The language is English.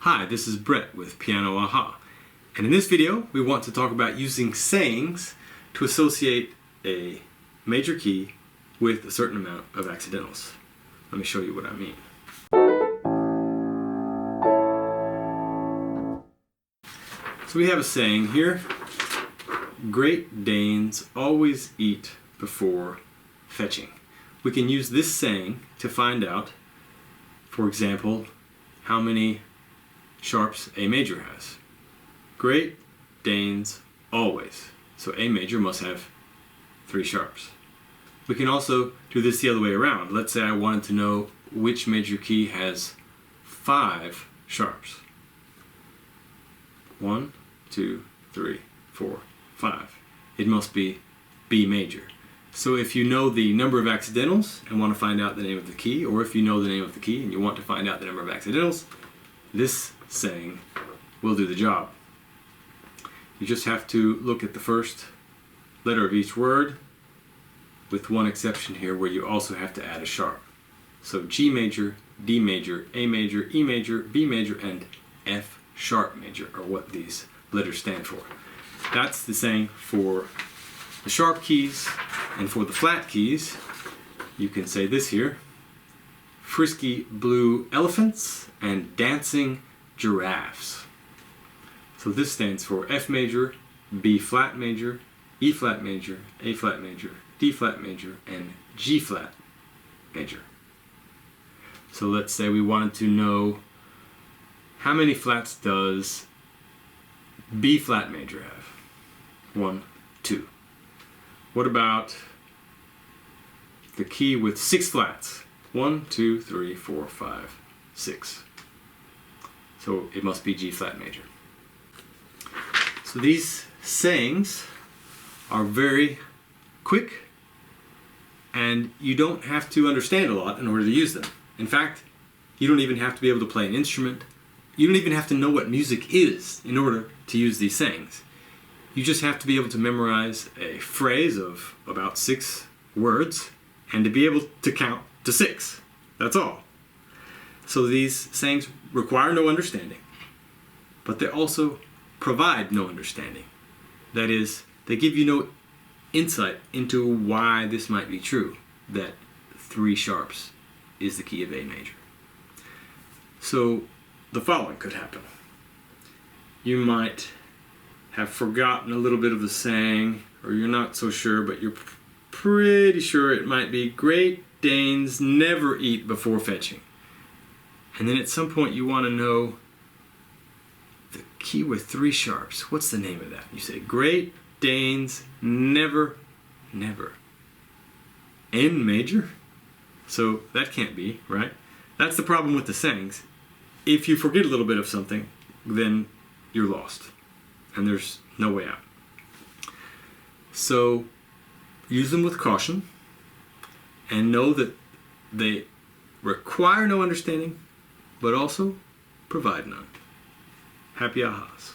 Hi, this is Brett with Piano Aha, and in this video we want to talk about using sayings to associate a major key with a certain amount of accidentals. Let me show you what I mean. So we have a saying here: Great Danes always eat before fetching. We can use this saying to find out, for example, how many sharps A major has. Great Danes always. So A major must have 3 sharps. We can also do this the other way around. Let's say I wanted to know which major key has 5 sharps. 1, 2, 3, 4, 5. It must be B major. So if you know the number of accidentals and want to find out the name of the key, or if you know the name of the key and you want to find out the number of accidentals, this saying will do the job. You just have to look at the first letter of each word, with one exception here where you also have to add a sharp. So G major, D major, A major, E major, B major, and F sharp major are what these letters stand for. That's the saying for the sharp keys, and for the flat keys you can say this here: Frisky blue elephants and dancing giraffes. So this stands for F major, B flat major, E flat major, A flat major, D flat major, and G flat major. So let's say we wanted to know how many flats does B flat major have? 1, 2. What about the key with 6 flats? 1, 2, 3, 4, 5, 6. So it must be G flat major. So these sayings are very quick, and you don't have to understand a lot in order to use them. In fact, you don't even have to be able to play an instrument. You don't even have to know what music is in order to use these sayings. You just have to be able to memorize a phrase of about 6 words and to be able to count to 6. That's all. So these sayings require no understanding, but they also provide no understanding. That is, they give you no insight into why this might be true, that 3 sharps is the key of A major. So the following could happen. You might have forgotten a little bit of the saying, or you're not so sure, but you're pretty sure it might be Great Danes never eat before fetching. And then at some point you want to know the key with 3 sharps. What's the name of that? You say Great Danes never. N major? So that can't be, right? That's the problem with the sayings. If you forget a little bit of something, then you're lost, and there's no way out. So use them with caution, and know that they require no understanding, but also provide none. Happy ahas.